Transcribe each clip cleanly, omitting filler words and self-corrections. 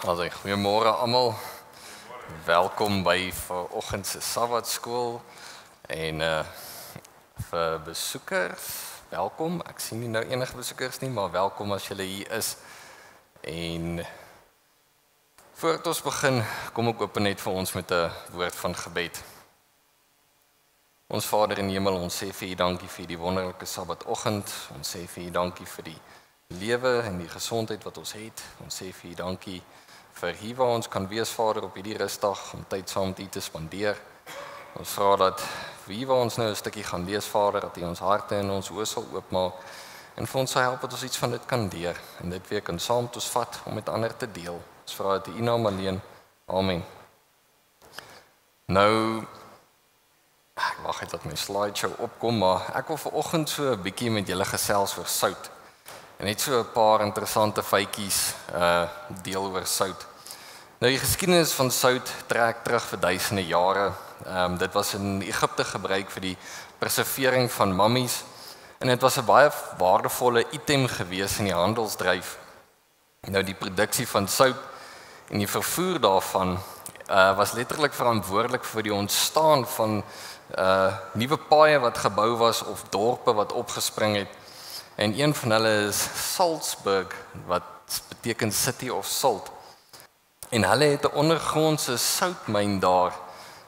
Also, goeiemôre almal. Welkom by vanoggend se Sabbatskool en vir besoekers, welkom. Ek sien nie nou enige besoekers nie, maar welkom as julle hier is. En voordat ons begin, kom ek oop net vir ons met 'n woord van gebed. Ons Vader in die hemel, ons sê vir U dankie vir die wonderlike Sabbatoggend. Ons sê vir U dankie vir die lewe en die gesondheid wat ons het. Ons sê vir U dankie vir hier waar ons kan wees, Vader, op hierdie rusdag om tyd saam met U te spandeer. Ons vra dat hier waar ons nou 'n stukkie gaan lees, Vader, dat U ons harte en ons oë sal oopmaak en vir ons sal help dat ons iets van dit kan leer en dit weer kan saam met ons vat om met ander te deel. Ons vra dit in U naam alleen. Amen. Nou, ek wag net dat my slideshow opkom, maar ek wil vanoggend so 'n bietjie met julle gesels oor sout. En net so 'n paar interessante feitjies deel oor sout. Nou die geskiedenis van sout trek terug vir duisende jare. Dit was in Egipte gebruik vir die preservering van mummies en dit was 'n baie waardevolle item gewees in die handelsdryf. Nou die produksie van sout en die vervoer daarvan was letterlik verantwoordelik vir die ontstaan van nuwe paaie wat gebou was of dorpe wat opgespring het. En een van hulle is Salzburg, wat beteken City of Salt. En hulle het 'n ondergrondse soutmyn daar,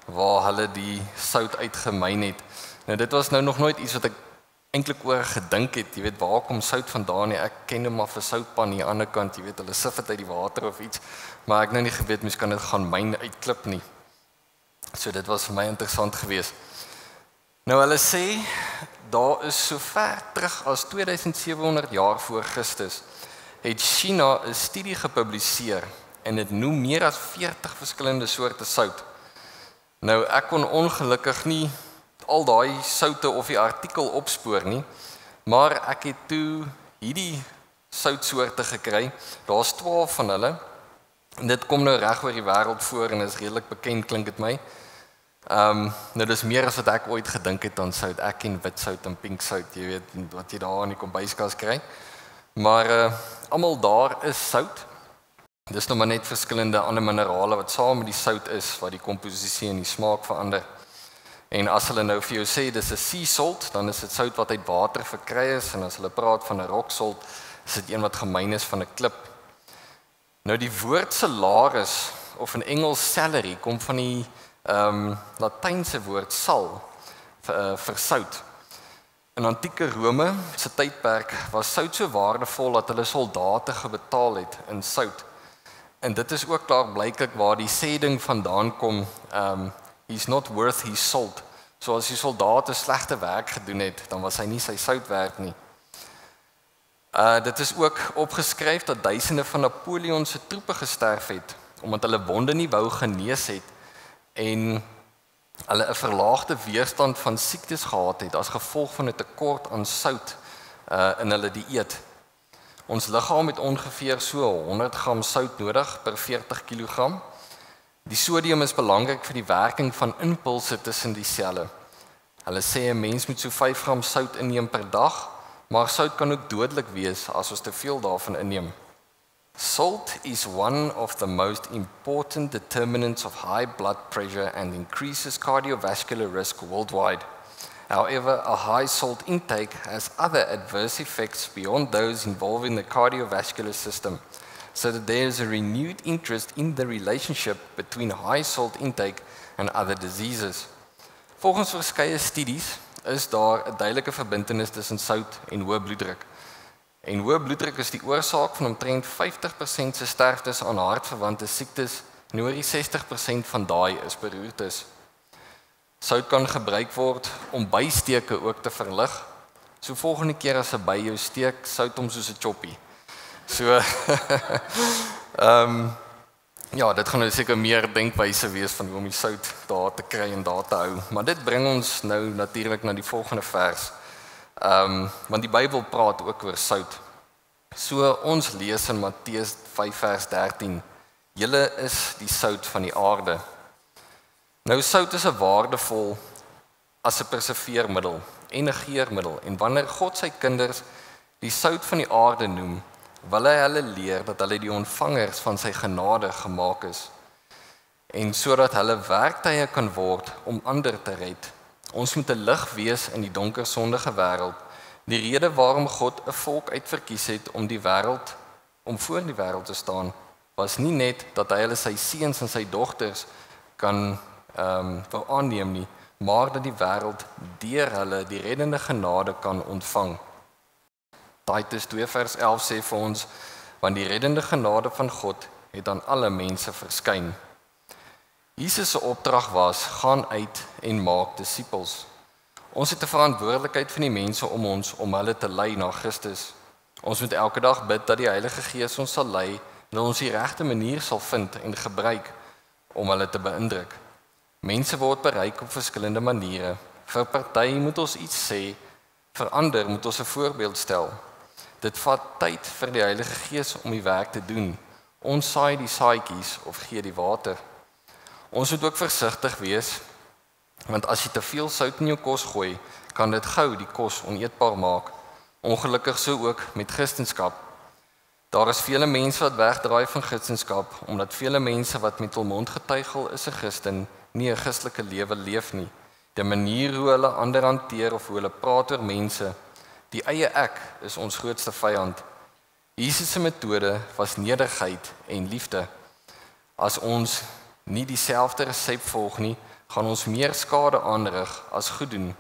waar hulle die sout uitgemyn het. Nou dit was nou nog nooit iets wat ek eintlik oor gedink het, jy weet, waar kom sout vandaan nie? Ek ken hom maar vir soutpan aan die ander kant, jy weet, hulle sif dit uit die water of iets, maar ek nou nie geweet, mens kan dit gaan myn uitklip nie. So dit was vir my interessant geweest. Nou hulle sê, daar is so ver terug as 2700 jaar voor Christus, het China 'n studie gepubliseer en dit noem meer as 40 verskillende soorte sout. Nou ek kon ongelukkig nie al daai soutte of die artikel opspoor nie, maar ek het toe hierdie soutsoorte gekry. Daar's 12 van hulle. En dit kom nou reg oor die wêreld voor en is redelik bekend, klink dit my. Nou dis meer as wat ek ooit gedink het aan sout. Ek ken wit sout en pink sout, jy weet wat jy daar in die kombuiskas kry. Maar almal daar is sout. Dis nou maar net verskillende ander minerale wat saam met die sout is wat die komposisie en die smaak verander. En as hulle nou vir jou sê dis 'n sea salt, dan is dit sout wat uit water verkry is, en as hulle praat van 'n rock salt, is dit een wat gemyn is van 'n klip. Nou die woord salaris of in Engels salary kom van die Latynse woord sal vir sout. In antieke Rome se tydperk was sout so waardevol dat hulle soldate gebetaal het in sout. En dit is ook daar blyklik waar die sêding vandaan kom, he's not worth his salt. So as die soldate slegte werk gedoen het, dan was hy nie sy sout werd nie. Dit is ook opgeskryf dat duisende van Napoleon se troepe gesterf het omdat hulle wonde nie wou genees het en hulle 'n verlaagde weerstand van siektes gehad het as gevolg van 'n tekort aan sout in hulle dieet. Ons liggaam het ongeveer so 100 gram sout nodig per 40 kg. Die sodium is belangrik vir die werking van impulse tussen die selle. Hulle sê 'n mens moet so 5 gram sout inneem per dag, maar sout kan ook dodelik wees as ons te veel daarvan inneem. Salt is one of the most important determinants of high blood pressure and increases cardiovascular risk worldwide. However, a high salt intake has other adverse effects beyond those involving the cardiovascular system, so that there is a renewed interest in the relationship between high salt intake and other diseases. Volgens verskeie studies is daar 'n duidelike verbintenis tussen sout en hoë bloeddruk. En hoë bloeddruk is die oorsaak van omtrent 50% se sterftes aan hartverwante siektes en oor die 60% van daai is beroertes. Sout kan gebruik word om bysteke ook te verlig. So volgende keer as 'n by jou steek, sout hom soos 'n choppie. So ja, dit gaan nou seker meer denkwyse wees van hoe om die sout daar te kry en daar te hou. Maar dit bring ons nou natuurlik na die volgende vers. Want die Bybel praat ook oor sout. So ons lees in Matteus 5 vers 13. Julle is die sout van die aarde. Nou sout is 'n waardevol as 'n preserveermiddel en 'n geurmiddel. En wanneer God sy kinders die sout van die aarde noem, wil hy hulle leer dat hulle die ontvangers van sy genade gemaak is en sodat hulle werktuie kan word om ander te red. Ons moet 'n lig wees in die donker sondige wêreld. Die rede waarom God 'n volk uitverkies het om voor die wêreld te staan, was nie net dat hy hulle sy seuns en sy dogters kan wou aanneem nie, maar dat die wêreld deur hulle die reddende genade kan ontvang. Titus 2 vers 11 sê vir ons, want die reddende genade van God het aan alle mense verskyn. Jesus se opdrag was, gaan uit en maak disippels. Ons het 'n verantwoordelikheid van die mense om ons om hulle te lei na Christus. Ons moet elke dag bid dat die Heilige Gees ons sal lei en dat ons die regte manier sal vind en gebruik om hulle te beïndruk. Mense word bereik op verskillende maniere. Vir party moet ons iets sê, vir ander moet ons 'n voorbeeld stel. Dit vat tyd vir die Heilige Gees om die werk te doen. Ons saai die saadjies of gee die water. Ons moet ook versigtig wees, want as jy te veel sout in jou kos gooi, kan dit gou die kos oneetbaar maak. Ongelukkig so ook met Christendom. Daar is vele mense wat wegdraai van Christendom, omdat vele mense wat met hul mond getuigel is 'n Christen, nie 'n Christelike lewe leef nie. Die manier hoe hulle ander hanteer of hoe hulle praat oor mense, die eie ek is ons grootste vyand. Jesus se metode was nederigheid en liefde. As ons nie dieselfde resep volg nie, gaan ons meer skade aanrig as goed doen.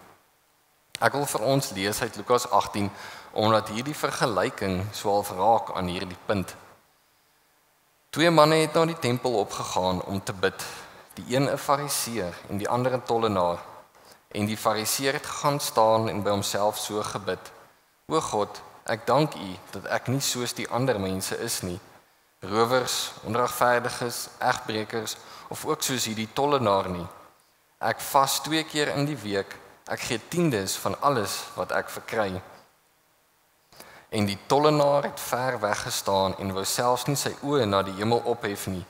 Ek wil vir ons lees uit Lukas 18, omdat hierdie vergelyking swaalf raak aan hierdie punt. 2 manne het na die tempel opgegaan om te bid, die een 'n fariseer en die ander 'n tollenaar. En die fariseer het gaan staan en by homself so gebid: O God, ek dank U dat ek nie soos die ander mense is nie, rowers, onregverdiges, egbrekers of ook soos hierdie tollenaar nie. Ek vas 2 keer in die week, ek gee 10des van alles wat ek verkry. En die tollenaar het ver weg gestaan en wou selfs nie sy oë na die hemel ophef nie,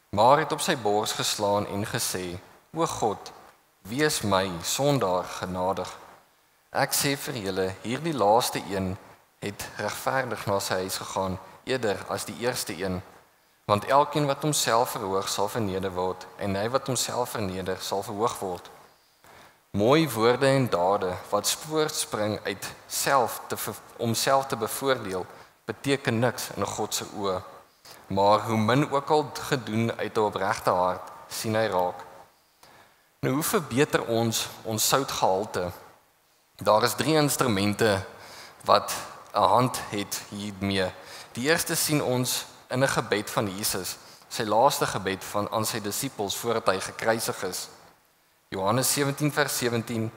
maar het op sy bors geslaan en gesê: O God, wees my sondaar genadig. Ek sê vir julle, hierdie laaste een het regverdig na sy huis gegaan, eerder as die eerste een. Want elkeen wat homself verhoog sal verneder word, en hy wat homself verneder sal verhoog word. Mooi woorde en dade wat voortspring uit om self te bevoordeel, beteken niks in God se oë. Maar hoe min ook al gedoen uit 'n opregte hart, sien hy raak. Nou hoe verbeter ons soutgehalte? Daar is 3 instrumente wat 'n hand het hiermee. Die eerste sien ons in 'n gebed van Jesus, sy laaste gebed aan sy disippels voordat hy gekruisig is. Johannes 17 vers 17,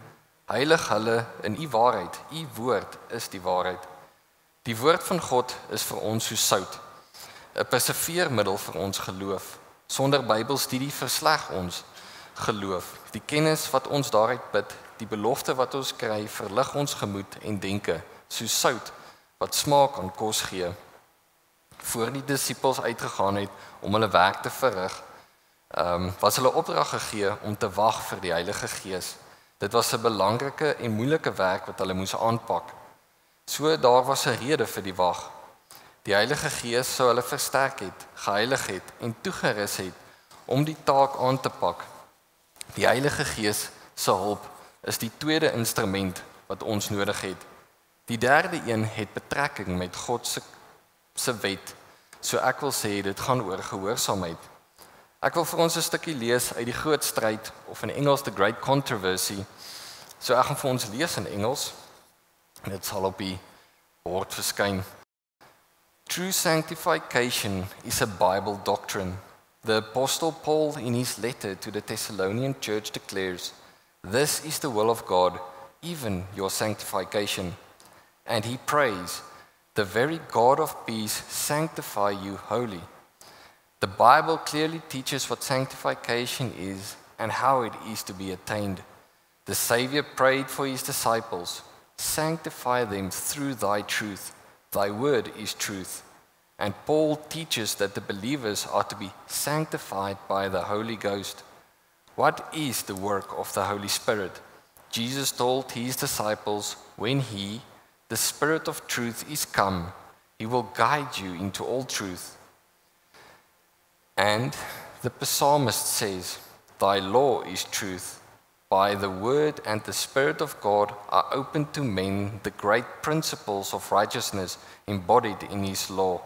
heilig hulle in U waarheid, U woord is die waarheid. Die woord van God is vir ons soos sout, 'n perseveermiddel vir ons geloof. Sonder Bybelstudie versleg ons geloof. Die kennis wat ons daaruit put, die belofte wat ons kry, verlig ons gemoed en denke, soos sout wat smaak aan kos gee. Voor die disippels uitgegaan het om hulle werk te verrig, was hulle opdrag gegee om te wag vir die Heilige Gees. Dit was 'n belangrike en moeilike werk wat hulle moes aanpak. So daar was 'n rede vir die wag. Die Heilige Gees sou hulle versterk het, geheilig het en toegerus het om die taak aan te pak. Die Heilige Gees se hulp is die tweede instrument wat ons nodig het. Die derde een het betrekking met God se wet. So ek wil sê dit gaan oor gehoorsaamheid. Ek wil vir ons 'n stukkie lees uit die groot stryd, of in Engels the Great Controversy. So ek gaan vir ons lees in Engels. Dit sal op die bord verskyn. True sanctification is a Bible doctrine. The Apostle Paul in his letter to the Thessalonian church declares, "This is the will of God, even your sanctification." And he prays, "The very God of peace sanctify you wholly." The Bible clearly teaches what sanctification is and how it is to be attained. The Savior prayed for his disciples, "Sanctify them through thy truth. Thy word is truth." And Paul teaches that the believers are to be sanctified by the Holy Ghost. What is the work of the Holy Spirit? Jesus told his disciples, when he, the Spirit of truth, is come, He will guide you into all truth. And the psalmist says, Thy law is truth. By the word and the Spirit of God are opened to men the great principles of righteousness embodied in his law.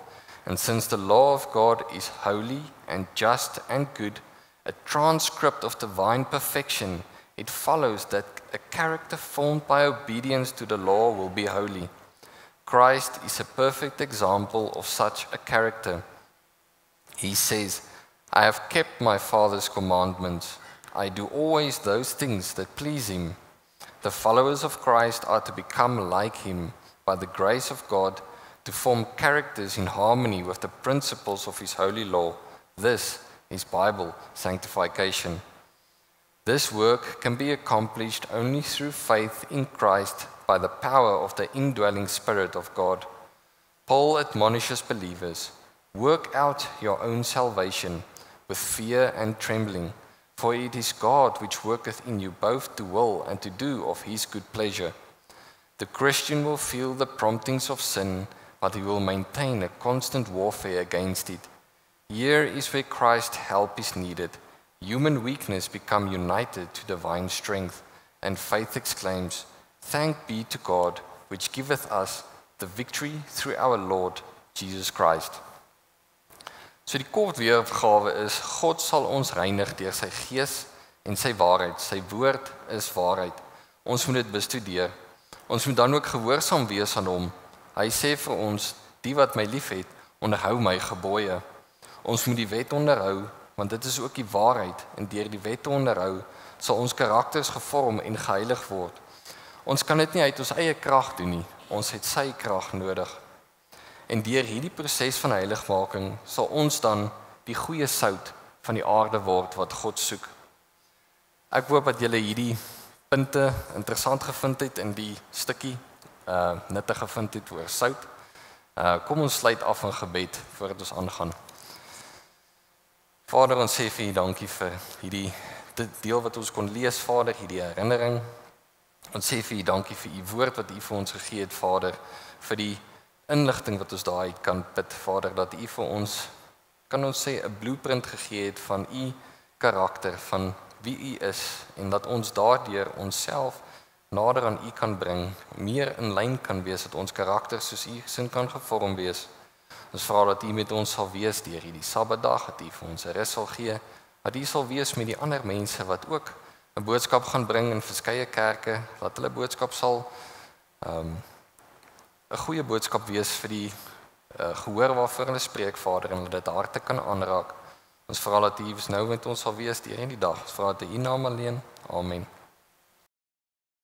And since the law of God is holy and just and good, a transcript of divine perfection, it follows that a character formed by obedience to the law will be holy. Christ is a perfect example of such a character. He says, I have kept my Father's commandments. I do always those things that please him. The followers of Christ are to become like him by the grace of God, to form characters in harmony with the principles of his holy law. This is Bible sanctification. This work can be accomplished only through faith in Christ by the power of the indwelling Spirit of God. Paul admonishes believers, work out your own salvation with fear and trembling, for it is God which worketh in you both to will and to do of his good pleasure. The Christian will feel the promptings of sin, but he will maintain a constant warfare against it. Here is where Christ's help is needed. Human weakness become united to divine strength, and faith exclaims, Thank be to God, which giveth us the victory through our Lord Jesus Christ. So die kort weergawe is, God sal ons reinig deur sy gees en sy waarheid. Sy woord is waarheid. Ons moet dit bestudeer. Ons moet dan ook gehoorsaam wees aan hom. Hy sê vir ons, die wat my liefhet, onderhou my gebooie. Ons moet die wet onderhou, want dit is ook die waarheid, en deur die wet te onderhou, sal ons karakters gevorm en geheilig word. Ons kan dit nie uit ons eie krag doen nie, ons het sy krag nodig. En deur hierdie proses van heiligmaking, sal ons dan die goeie sout van die aarde word wat God soek. Ek hoop dat julle hierdie punte interessant gevind het en die stukkie nuttig gevind het oor sout. Kom ons sluit af in gebed voordat ons aangaan. Vader, ons sê vir U dankie vir hierdie deel wat ons kon lees, Vader, hierdie herinnering. Ons sê vir U dankie vir U woord wat U vir ons gegee het, Vader, vir die inligting wat ons daai kan bid, Vader, dat U vir ons, kan ons sê, 'n blueprint gegee het van U karakter, van wie U is, en dat ons daardeur onsself nader aan U kan bring, meer in lyn kan wees, dat ons karakter soos U sin kan gevorm wees. Ons vra dat U met ons sal wees deur hierdie Sabbatdag, dat U vir ons 'n rus sal gee, dat U sal wees met die ander mense wat ook 'n boodskap gaan bring in verskeie kerke, dat hulle boodskap sal 'n goeie boodskap wees vir die gehoor waarvoor hulle spreek, Vader, en dat dit harte kan aanraak. Ons vra dat U nou met ons sal wees deur hierdie dag. Ons vra dit in U naam alleen. Amen.